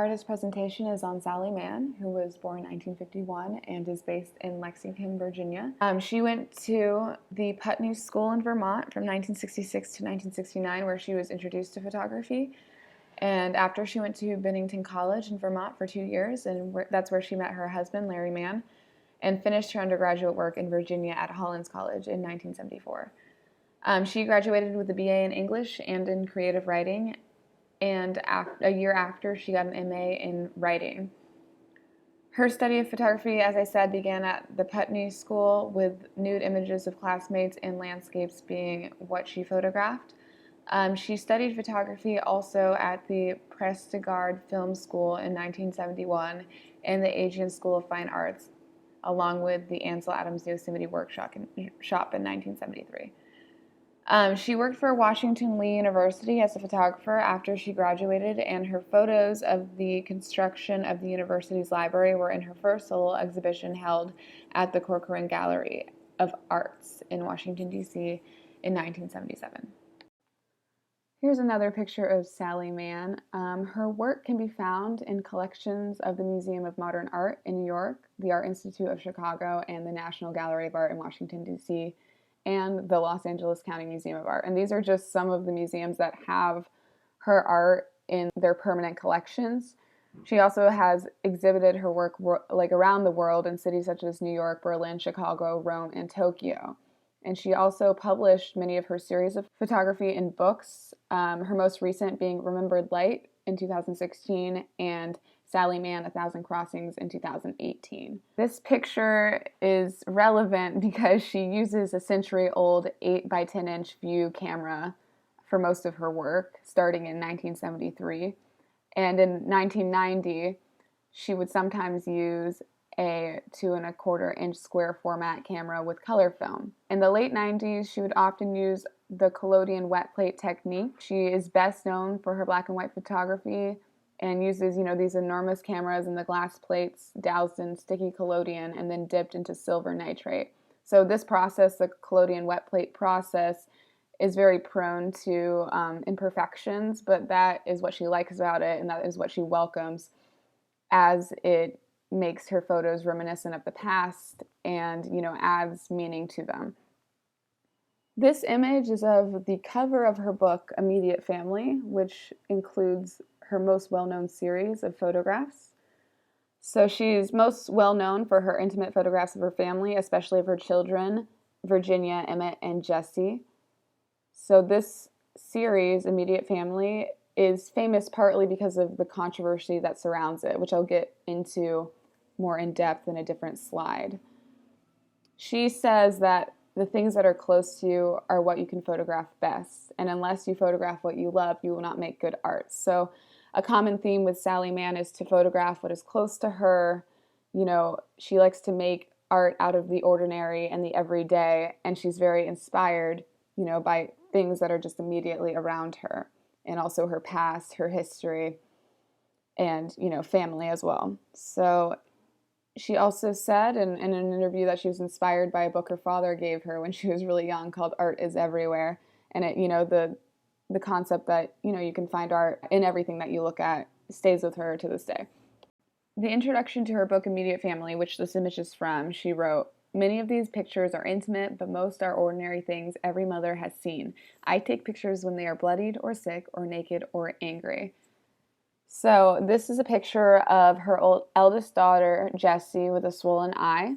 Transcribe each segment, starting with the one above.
artist presentation is on Sally Mann, who was born in 1951 and is based in Lexington, Virginia. She went to the Putney School in Vermont from 1966 to 1969, where she was introduced to photography. And after she went to Bennington College in Vermont for 2 years, and that's where she met her husband, Larry Mann, and finished her undergraduate work in Virginia at Hollins College in 1974. She graduated with a BA in English and in creative writing, and a year after, she got an MA in writing. Her study of photography, as I said, began at the Putney School, with nude images of classmates and landscapes being what she photographed. She studied photography also at the Prestegard Film School in 1971 and the Aegean School of Fine Arts, along with the Ansel Adams Yosemite Workshop in 1973. She worked for Washington Lee University as a photographer after she graduated, and her photos of the construction of the university's library were in her first solo exhibition held at the Corcoran Gallery of Arts in Washington, D.C. in 1977. Here's another picture of Sally Mann. Her work can be found in collections of the Museum of Modern Art in New York, the Art Institute of Chicago, and the National Gallery of Art in Washington, D.C., and the Los Angeles County Museum of Art. And these are just some of the museums that have her art in their permanent collections. She also has exhibited her work around the world in cities such as New York, Berlin, Chicago, Rome, and Tokyo. And she also published many of her series of photography in books, her most recent being Remembered Light in 2016 and Sally Mann, 1,000 Crossings in 2018. This picture is relevant because she uses a century-old 8 by 10 inch view camera for most of her work, starting in 1973. And in 1990, she would sometimes use a 2¼ inch square format camera with color film. In the late 90s, she would often use the collodion wet plate technique. She is best known for her black and white photography and uses, these enormous cameras and the glass plates doused in sticky collodion and then dipped into silver nitrate. So this process, the collodion wet plate process, is very prone to imperfections, but that is what she likes about it, and that is what she welcomes, as it makes her photos reminiscent of the past and, adds meaning to them. This image is of the cover of her book, Immediate Family, which includes her most well-known series of photographs. So she's most well-known for her intimate photographs of her family, especially of her children, Virginia, Emmett, and Jesse. So this series, Immediate Family, is famous partly because of the controversy that surrounds it, which I'll get into more in depth in a different slide. She says that the things that are close to you are what you can photograph best, and unless you photograph what you love, you will not make good art. So a common theme with Sally Mann is to photograph what is close to her. She likes to make art out of the ordinary and the everyday, and she's very inspired, by things that are just immediately around her, and also her past, her history, and, family as well. So she also said in an interview that she was inspired by a book her father gave her when she was really young called Art is Everywhere. And it, the concept that, you can find art in everything that you look at stays with her to this day. The introduction to her book, Immediate Family, which this image is from, she wrote, "Many of these pictures are intimate, but most are ordinary things every mother has seen. I take pictures when they are bloodied or sick or naked or angry." So this is a picture of her eldest daughter, Jessie, with a swollen eye.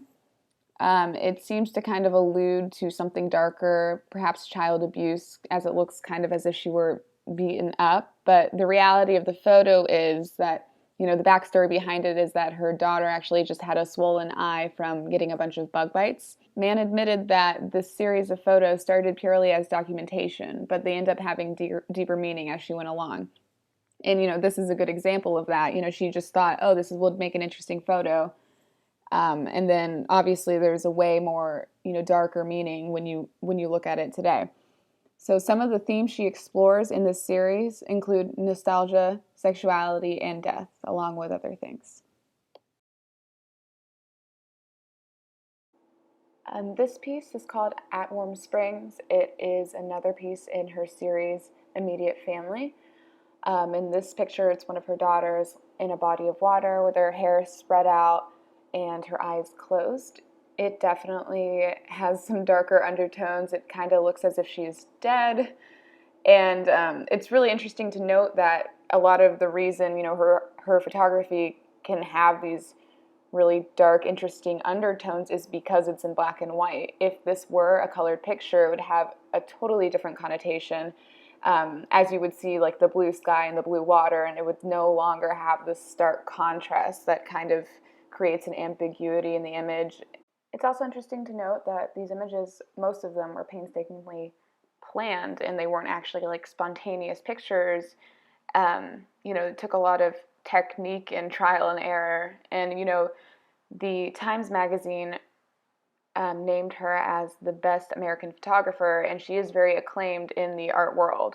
It seems to kind of allude to something darker, perhaps child abuse, as it looks kind of as if she were beaten up. But the reality of the photo is that, the backstory behind it is that her daughter actually just had a swollen eye from getting a bunch of bug bites. Mann admitted that this series of photos started purely as documentation, but they end up having deeper meaning as she went along. And, this is a good example of that. She just thought, oh, would make an interesting photo. And then obviously there's a way more, darker meaning when you look at it today. So some of the themes she explores in this series include nostalgia, sexuality, and death, along with other things. This piece is called At Warm Springs. It is another piece in her series, Immediate Family. In this picture, it's one of her daughters in a body of water with her hair spread out and her eyes closed. It definitely has some darker undertones. It kind of looks as if she's dead. And it's really interesting to note that a lot of the reason, her photography can have these really dark, interesting undertones is because it's in black and white. If this were a colored picture, it would have a totally different connotation. As you would see, like the blue sky and the blue water, and it would no longer have this stark contrast that kind of creates an ambiguity in the image. It's also interesting to note that these images, most of them were painstakingly planned, and they weren't actually like spontaneous pictures. It took a lot of technique and trial and error. And, the Times Magazine named her as the best American photographer, and she is very acclaimed in the art world.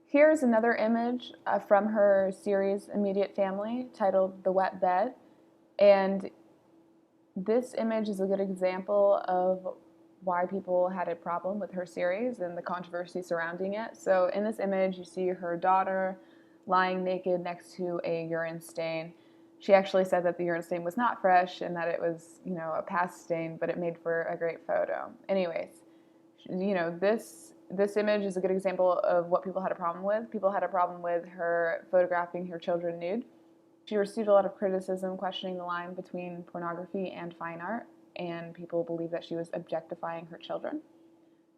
Here's another image from her series Immediate Family titled The Wet Bed. And this image is a good example of why people had a problem with her series and the controversy surrounding it. So in this image, you see her daughter lying naked next to a urine stain. She actually said that the urine stain was not fresh and that it was, a past stain, but it made for a great photo. Anyways, this image is a good example of what people had a problem with. People had a problem with her photographing her children nude. She received a lot of criticism questioning the line between pornography and fine art, and people believe that she was objectifying her children.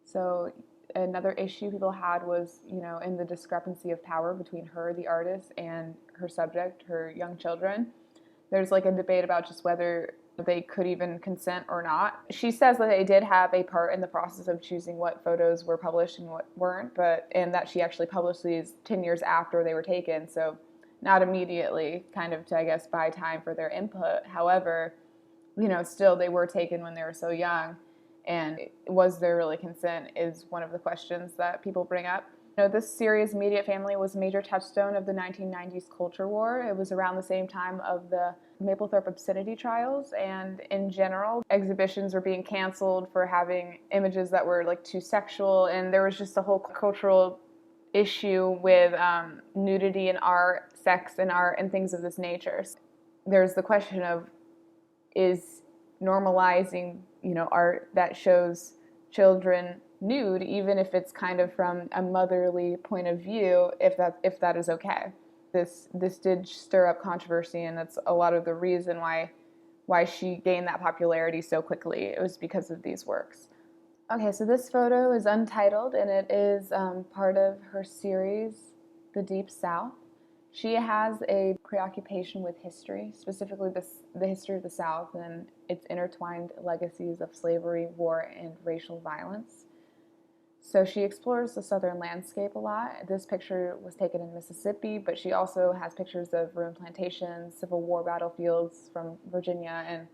So another issue people had was, in the discrepancy of power between her, the artist, and her subject, her young children. There's like a debate about just whether they could even consent or not. She says that they did have a part in the process of choosing what photos were published and what weren't, and that she actually published these 10 years after they were taken, so not immediately, kind of to, I guess, buy time for their input. However, still they were taken when they were so young, and was there really consent is one of the questions that people bring up. This series, Immediate Family, was a major touchstone of the 1990s culture war. It was around the same time of the Mapplethorpe obscenity trials, and in general, exhibitions were being canceled for having images that were like too sexual, and there was just a whole cultural issue with nudity in art, sex in art, and things of this nature. There's the question of, is normalizing, art that shows children nude, even if it's kind of from a motherly point of view, if that is okay. This did stir up controversy, and that's a lot of the reason why she gained that popularity so quickly. It was because of these works. Okay, so this photo is untitled, and it is part of her series, The Deep South. She has a preoccupation with history, specifically the history of the South and its intertwined legacies of slavery, war, and racial violence. So she explores the southern landscape a lot. This picture was taken in Mississippi, but she also has pictures of ruined plantations, Civil War battlefields from Virginia,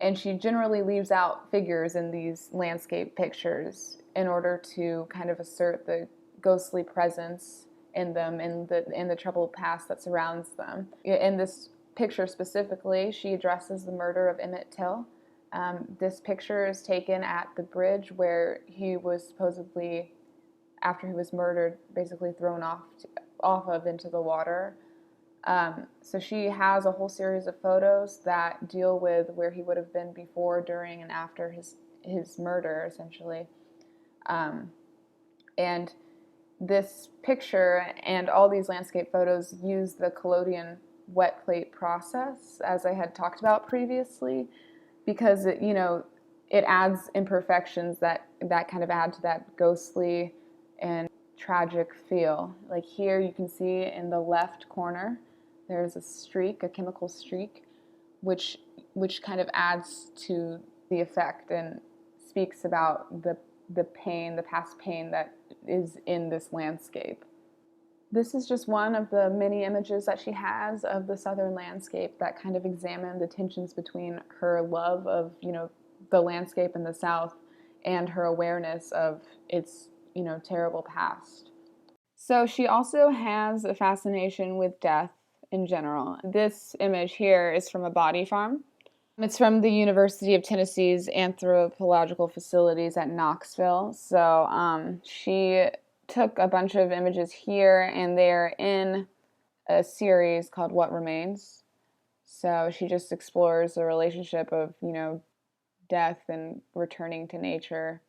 and she generally leaves out figures in these landscape pictures in order to kind of assert the ghostly presence in them, in the troubled past that surrounds them. In this picture specifically, she addresses the murder of Emmett Till. This picture is taken at the bridge where he was supposedly, after he was murdered, basically thrown off of into the water. So she has a whole series of photos that deal with where he would have been before, during, and after his murder, essentially. And this picture and all these landscape photos use the collodion wet plate process, as I had talked about previously, because it adds imperfections that kind of add to that ghostly and tragic feel. Like here you can see in the left corner there's a streak, a chemical streak, which kind of adds to the effect and speaks about the pain, the past pain that is in this landscape. This is just one of the many images that she has of the southern landscape that kind of examine the tensions between her love of, the landscape in the South and her awareness of its, terrible past. So she also has a fascination with death in general. This image here is from a body farm. It's from the University of Tennessee's anthropological facilities at Knoxville. So she took a bunch of images here, and they're in a series called What Remains. So she just explores the relationship of, death and returning to nature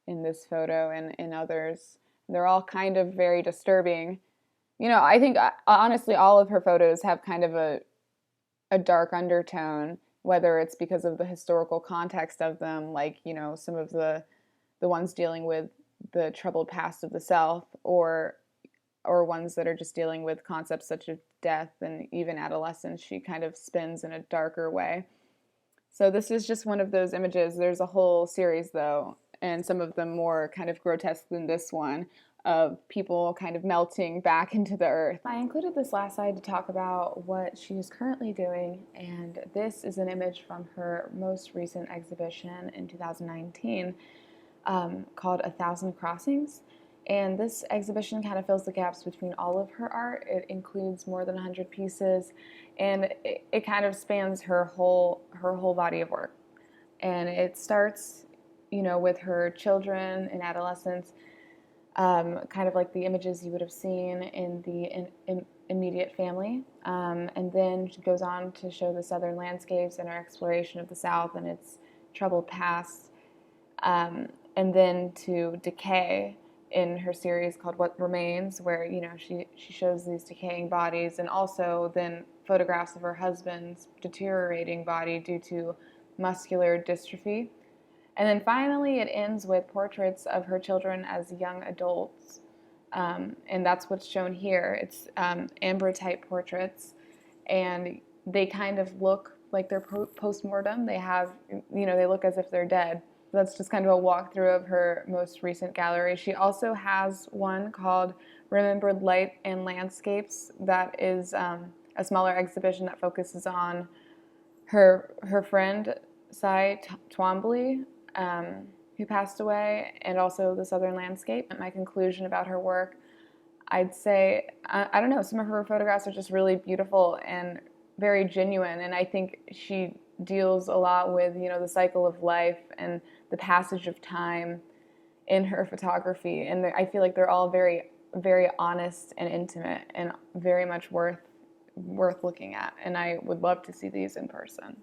in this photo and in others. They're all kind of very disturbing. I think honestly all of her photos have kind of a dark undertone, whether it's because of the historical context of them, like, some of the ones dealing with the troubled past of the South, or ones that are just dealing with concepts such as death and even adolescence. She kind of spins in a darker way. So this is just one of those images. There's a whole series, though, and some of them more kind of grotesque than this one, of people kind of melting back into the earth. I included this last slide to talk about what she is currently doing, and this is an image from her most recent exhibition in 2019 called A Thousand Crossings. And this exhibition kind of fills the gaps between all of her art. It includes more than 100 pieces, and it kind of spans her whole body of work. And it starts, with her children and adolescents, kind of like the images you would have seen in the immediate family. And then she goes on to show the southern landscapes and her exploration of the South and its troubled past. And then to decay in her series called What Remains, where she shows these decaying bodies, and also then photographs of her husband's deteriorating body due to muscular dystrophy. And then finally it ends with portraits of her children as young adults, and that's what's shown here. It's ambrotype portraits, and they kind of look like they're post-mortem. They have, they look as if they're dead. That's just kind of a walkthrough of her most recent gallery. She also has one called Remembered Light and Landscapes that is a smaller exhibition that focuses on her friend, Cy Twombly, who passed away, and also the southern landscape. My conclusion about her work, I'd say, I don't know, some of her photographs are just really beautiful and very genuine, and I think she deals a lot with, the cycle of life and the passage of time in her photography, and I feel like they're all very, very honest and intimate and very much worth looking at, and I would love to see these in person.